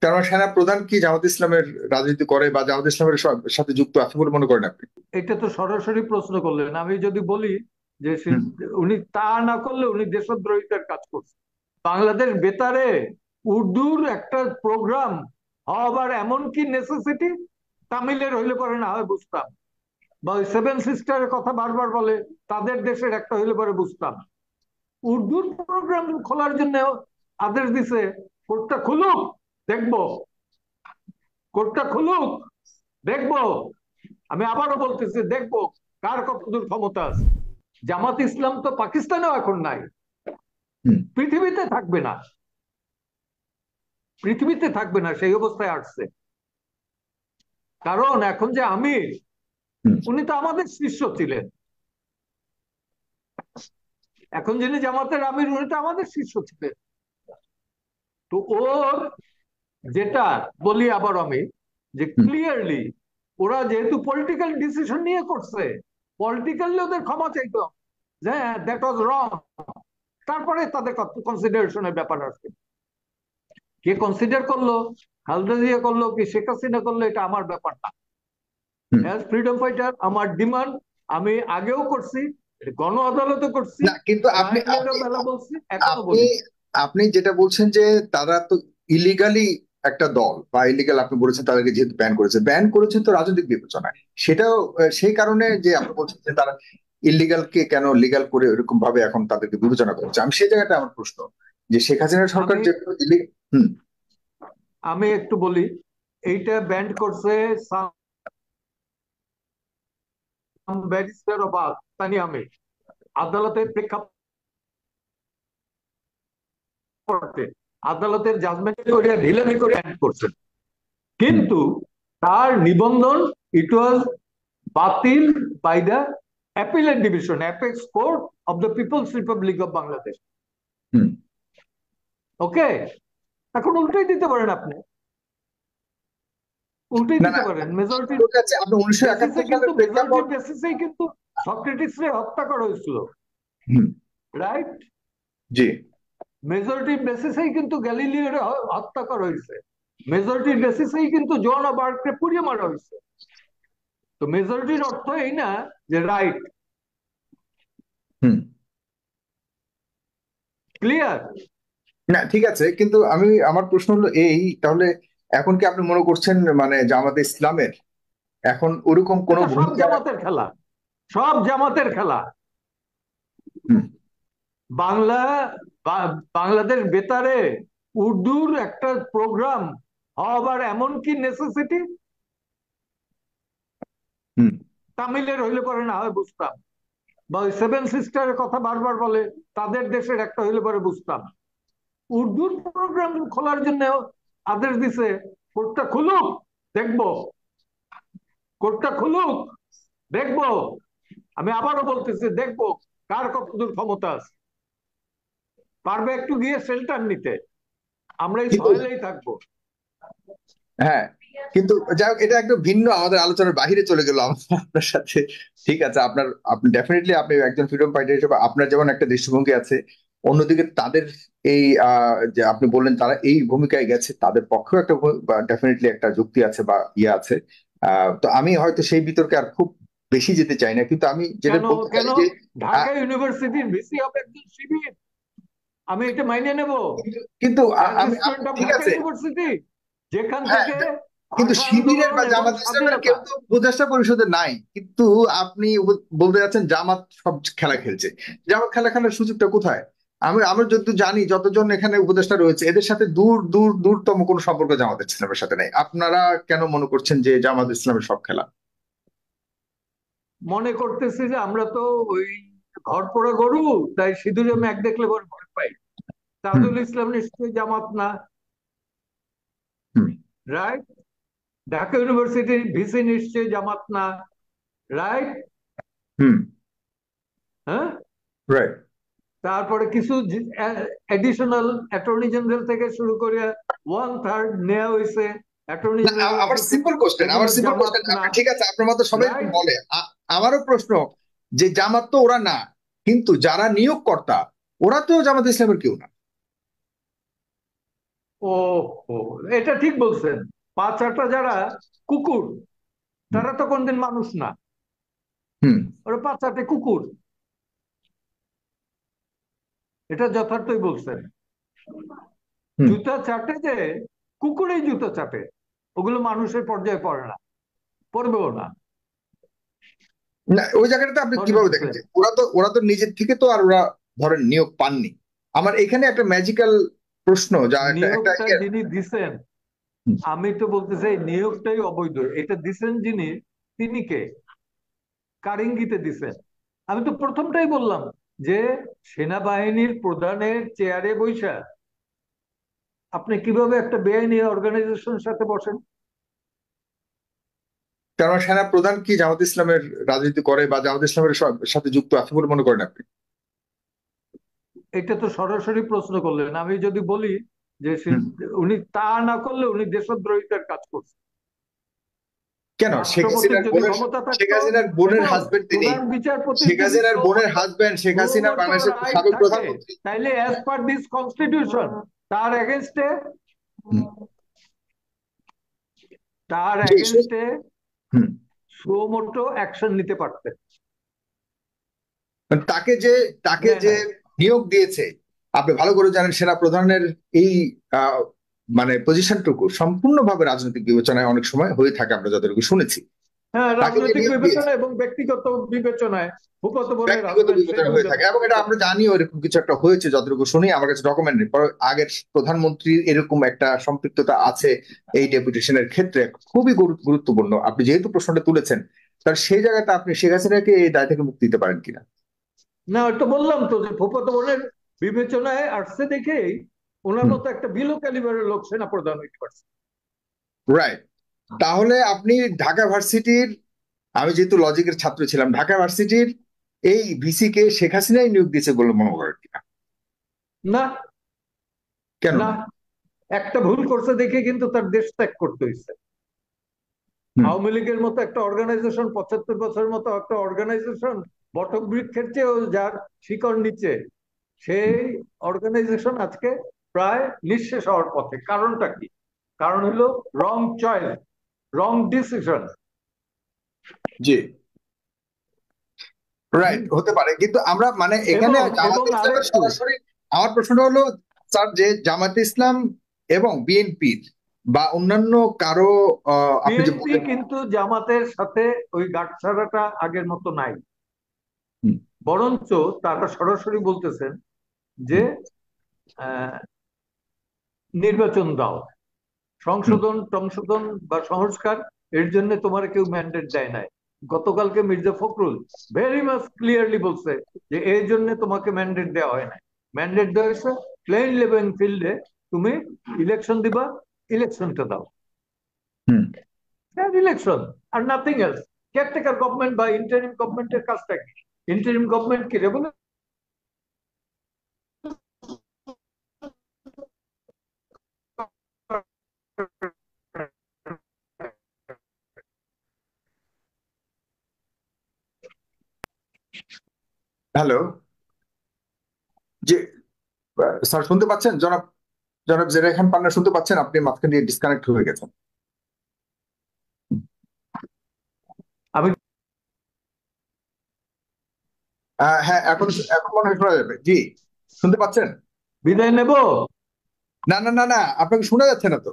তার মানে সেনা প্রধান কি জামাত ইসলামের রাজনীতি করে বা জামাত ইসলামের সাথে যুক্ত আছে বলে মনে করেন আপনি? এটা তো সরাসরি প্রশ্ন করলেন। আমি যদি বলি যে হুম উনি তা না করলে উনি দেশদ্রোহিতার কাজ করছেন। বাংলাদেশ বেতারে উর্দুর একটা প্রোগ্রাম হবার এমন কি নেসেসিটি? তামিলের হইলে পরে না হয় বুঝতাম, বা ওই সেভেন সিস্টারের কথা বারবার বলে, তাদের দেশের একটা হইলে পরে বুঝতাম। উর্দুর প্রোগ্রাম খোলার জন্য আদেশ দিছে, কোর্টটা খুলুক, দেখবো। কোর্টটা খুলুক, দেখবো। আমি আবারও বলতেছি, দেখবো কার কতদূর ক্ষমতা আছে। জামাত ইসলাম তো পাকিস্তানেও এখন নাই, হুম পৃথিবীতে থাকবে না, পৃথিবীতে থাকবে না, সেই অবস্থায় আসছে। কারণ এখন যে আমির, হুম। উনি তো আমাদের শিষ্য ছিলেন। এখন যিনি জামাতের আমির, উনি তো আমাদের শিষ্য ছিলেন। তো ওর যেটা বলি আবার আমি, যে হুম। ক্লিয়ারলি ওরা যেহেতু পলিটিক্যাল ডিসিশন নিয়ে করছে, পলিটিক্যালি ওদের ক্ষমা চাইতো যে দ্যাট ওয়াজ রং। তারপরে তাদের কনসিডারেশনের ব্যাপার আসবে। কে কনসিডার করলো, খালেদা জিয়া করলো কি শেখ হাসিনা করলো, এটা আমার ব্যাপার না। হুম। অ্যাজ ফ্রিডম ফাইটার আমার ডিমান্ড, আমি আগেও করছি, গণ আদালতে করছি, না কিন্তু আপনি রায়েরও আপনি বেলা বলছি, এখনো আপনি বলি। আপনি যেটা বলছেন যে তারা তো ইলিগালি একটা দল বা ইলিগাল, আপনি বলেছেন তাদেরকে যেহেতু ব্যান করেছেন তো রাজনৈতিক বিবেচনায়, সেটাও সেই কারণে যে আপনি বলছেন যে তারা ইলিগাল কে কেন লিগাল করে এরকম ভাবে এখন তাদেরকে বিবেচনা করছে, আমি সেই জায়গাটা আমার প্রশ্ন যে শেখ হাসিনা সরকার আমি যে হুম আমি একটু বলি, এইটা ব্যান্ড করছে সাম ব্যারিস্টার অফ তানিয়ামে, আদালতের প্রেক্ষাপটে, আদালতের জাজমেন্ট করে ঢিলামি করে ব্যান্ড করছেন। হুম কিন্তু তার নিবন্ধন, ইট ওয়াজ বাতিল by the appellate division, apex court of the people's republic of Bangladesh. Hmm. Okay, এখন উল্টাই দিতে পারেন আপনি, উল্টাই না না, দিতে পারেন। মেজরিটির আপনার কাছে আপনি উনিশশো বেসিসে একাত্তর কিন্তু, সালের প্রেক্ষাপট। মেজরিটির বেসিসেই কিন্তু সক্রেটিস রে হত্যা করা হয়েছিল, হুম। রাইট? জি। মেজরিটির বেসিসেই কিন্তু গ্যালিলিও হত্যা করা হয়েছে, মেজরিটির বেসিসেই কিন্তু জন অফ আর্ককে পুড়িয়ে মারা হয়েছে। তো মেজরিটির অর্থ এই না যে রাইট। হুম। ক্লিয়ার? না ঠিক আছে, কিন্তু আমি আমার প্রশ্ন হলো এই, তাহলে এখন কি আপনি মনে করছেন মানে জামাতে ইসলামের এখন ওরকম কোনো এটা সব ভূমিকা? জামাতের খেলা, সব জামাতের খেলা। হুম বাংলা বাংলাদেশ বেতারে উর্দুর একটা প্রোগ্রাম হবার এমন কি নেসেসিটি? হুম। তামিলের হইলে পরে না হয় বুঝতাম, বা ওই সেভেন সিস্টারের কথা বারবার বলে, তাদের দেশের একটা হইলে পরে বুঝতাম। উর্দুর প্রোগ্রাম খোলার জন্য আদেশ দিছে, কোর্টটা খুলুক, দেখবো। কোর্টটা খুলুক, দেখবো। আমি আবারও বলতেছি, দেখবো কার কতদূর ক্ষমতা আছে। পারবে একটু গিয়ে শেল্টার নিতে, আমরা এই কিন্তু সহেলেই থাকবো। হ্যাঁ, কিন্তু যাই হোক, এটা একটু ভিন্ন, আমাদের আলোচনার বাইরে চলে গেল আপনার সাথে। ঠিক আছে, আপনি ডেফিনেটলি আপনি একজন ফ্রিডম ফাইটার হিসেবে আপনার যেমন একটা দৃষ্টিভঙ্গি আছে, অন্যদিকে তাদের এই যে আপনি বললেন তারা এই ভূমিকায় গেছে, তাদের পক্ষেও একটা ডেফিনেটলি একটা যুক্তি আছে বা ইয়ে আছে। তো আমি হয়তো সেই বিতর্কে আর খুব বেশি যেতে চাই না, কিন্তু আমি যেটা কেন? বলতে চাই কেন? যে আহ, ঢাকা ইউনিভার্সিটির ভিসি হবে একজন শিবির, আমি এটা মাইনে নেব। কিন্তু অ্যাজ এ আমি স্টুডেন্ট অফ ঠিক ঢাকা আছে। ইউনিভার্সিটি, যেখান হ্যাঁ, থেকে কিন্তু ভাষা শিবিরের আন্দোলন বা এবং জামাত ইসলামের স্বাধীনতা। কেউ তো উপদেষ্টা পরিষদে নাই, কিন্তু আপনি বলতে যাচ্ছেন জামাত সব খেলা খেলছে। জামাত খেলা খেলার সুযোগটা কোথায়? আমরা যত জানি, যতজন এখানে উপদেষ্টা রয়েছে এদের সাথে দূর দূর দূরতম কোনো সম্পর্ক জামাত ইসলামের সাথে নেই। আপনারা কেন মনে করছেন যে জামাত ইসলামের সব খেলা? মনে করতেছি যে আমরা তো ওই ঘর পোড়া গরু, তাই সিঁদুরে ম্যাক দেখলে পরে ভয় পাই। হুম তাজুল ইসলাম নিশ্চয়ই জামাত না, হুম রাইট? ঢাকা ইউনিভার্সিটির ভিসি নিশ্চয়ই জামাত না, রাইট? হুম। হ্যাঁ। রাইট। তারপরে কিছু এডিশনাল অ্যাটর্নি জেনারেল থেকে শুরু করে ওয়ান থার্ড নেওয়া হয়েছে অ্যাটর্নি না, জেনারেল আমার অফিসে, সিম্পল কোশ্চেন, সেগুলো আমার সিম্পল জামাত কোশ্চেন, না, আপনি ঠিক আছে আপনার মতো সবাই এরকম রাইট? বলে, আমারও প্রশ্ন যে জামাত তো ওরা না, কিন্তু যারা নিয়োগকর্তা ওরা তো জামাত ইসলামের কেউ না। ও, ও, এটা ঠিক বলছেন। পাঁচ আটটা যারা কুকুর, হুম। তারা তো কোনদিন মানুষ না। হুম। ওরা পাঁচ আটে কুকুর, এটা যথার্থই বলছেন। হুম। জুতা চাটে যে, কুকুরেই জুতা চাটে, ওগুলো মানুষের পর্যায়ে পড়ে না, পড়বেও না। না, ওই জায়গাটাতে আপনি সরি কিভাবে টু সে। দেখেন যে ওরা তো নিজের থেকে তো আর ওরা ধরেন নিয়োগ পাননি। আমার এখানে একটা ম্যাজিক্যাল প্রশ্ন, যা একটা একটা নিয়োগটা যিনি দিছেন, হুম। আমি তো বলতে চাই নিয়োগটাই অবৈধ। এটা দিছেন যিনি, তিনি কে, কার ইঙ্গিতে দিছেন? আমি তো প্রথমটাই বললাম যে সেনাবাহিনীর প্রধানের চেয়ারে বৈশা আপনি কিভাবে একটা বেআইনি অর্গানাইজেশনের সাথে বসেন? কারণ সেনা প্রধান কি জামাত ইসলামের রাজনীতি করে বা জামাত ইসলামের সাথে যুক্ত আছে বলে মনে করেন আপনি? এটা তো সরাসরি প্রশ্ন করলেন। আমি যদি বলি যে হুম। উনি তা না করলে উনি দেশদ্রোহিতার কাজ করছেন। কেন শেখ রাষ্ট্রপতির হাসিনার যদি বোনের ক্ষমতা শেখ থাকতো হাসিনার বোনের এবং হাজবেন্ড তিনি। প্রধান বিচারপতির শেখ যদি হাসিনার বোনের হাজবেন্ড শেখ হাসিনা সুমতো বাংলাদেশের রাইট সাবেক থাকে, প্রধানমন্ত্রী। তাইলে অ্যাজ পার দিস কনস্টিটিউশন তার এগেনস্টে, হুম। তার জি এগেনস্টে হুম। সুমোটো অ্যাকশন নিতে পারতেন। মানে তাকে যে নাই। নিয়োগ দিয়েছে, আপনি ভালো করে জানেন সেনা প্রধানের এই আহ, মানে পজিশনটুকু সম্পূর্ণভাবে রাজনৈতিক বিবেচনায় অনেক সময় হয়ে থাকে, আমরা যতটুকু শুনেছি। হ্যাঁ, তাকে যে রাজনৈতিক নিয়োগ দিয়েছে বিবেচনা এবং ব্যক্তিগত বিবেচনায় ফুফাতো বোনের ব্যক্তিগত হাজবেন্ড সে বিবেচনা হয়ে দুইজন। থাকে, এবং এটা আমরা জানিও এরকম কিছু একটা হয়েছে যতটুকু শুনি। আমার কাছে ডকুমেন্ট নেই, পরে আগের প্রধানমন্ত্রীর এরকম একটা সম্পৃক্ততা আছে এই ডেপুটেশনের ক্ষেত্রে। খুবই গুরুত্বপূর্ণ আপনি যেহেতু প্রশ্নটা তুলেছেন, তার সেই জায়গাতে আপনি শেখ হাসিনাকে এই দায় থেকে মুক্তি দিতে পারেন কিনা? না, ওই তো বললাম তো যে ফুফাতো বোনের বিবেচনায় আসছে দেখেই ওনার হুম। মতো একটা বিলো ক্যালিবারের লোক সেনা প্রধান হইতে পারছে। রাইট। তাহলে আপনি ঢাকা ভার্সিটির, আমি যেহেতু লজিকের ছাত্র ছিলাম, ঢাকা ভার্সিটির এই ভিসি কে শেখ হাসিনাই নিয়োগ দিয়েছে বলে মনে করেন কিনা? না, কেন না, না? একটা ভুল করছে দেখে কিন্তু তার দেশ ত্যাগ করতে হয়েছে। হুম। আওয়ামী লীগের মতো একটা অর্গানাইজেশন, 75 বছরের মতো একটা অর্গানাইজেশন, বটবৃক্ষের চেয়েও যার শিকড় নিচে, সেই অর্গানাইজেশন আজকে প্রায় নিঃশেষ হওয়ার পথে। কারণটা কি? কারণ হলো রং চয়েস, রং ডিসিশন। জি। রাইট, হতে পারে, কিন্তু আমরা মানে এখানে এবং এবং জামাতে ইসলামের আরেকটু, সরাসরি, আমার প্রশ্নটা হলো স্যার, যে জামাতে ইসলাম এবং বিএনপির বা অন্যান্য কারো আপনি যে বিএনপি বললেন। কিন্তু জামাতের সাথে ওই গাঁটছড়াটা আগের মতো নাই। হুম। বরঞ্চ তারা সরাসরি বলতেছেন যে হুম। আহ, নির্বাচন দাও, হুম। সংশোধন টংশোধন বা সংস্কার, এর জন্য তোমার কেউ ম্যান্ডেট দেয় নাই। গতকালকে Mirza Fakhrul very much clearly বলছে যে এই জন্য তোমাকে ম্যান্ডেট দেওয়া হয় নাই। ম্যান্ডেট দেওয়া হয়েছে প্লেন লেভেল ফিল্ডে, তুমি ইলেকশন দিবা, ইলেকশনটা দাও। হুম। ইলেকশন আর নাথিং এলস। কেয়ারটেকার গভর্নমেন্ট বা ইন্টারিম গভর্নমেন্টের কাজটা কি? ইন্টারিম গভর্নমেন্ট কি রেগুলার? হ্যালো। যে স্যার শুনতে পাচ্ছেন? জনাব জনাব জেরা খান পান্না শুনতে পাচ্ছেন? আপনি মাঝখান দিয়ে ডিসকানেক্ট হয়ে গেছেন। আমি হ্যাঁ, এখন এখন মনে হয় শোনা যাবে। জি, শুনতে পাচ্ছেন? বিদায় নেব। না না না না, আপনাকে শোনা যাচ্ছে না তো।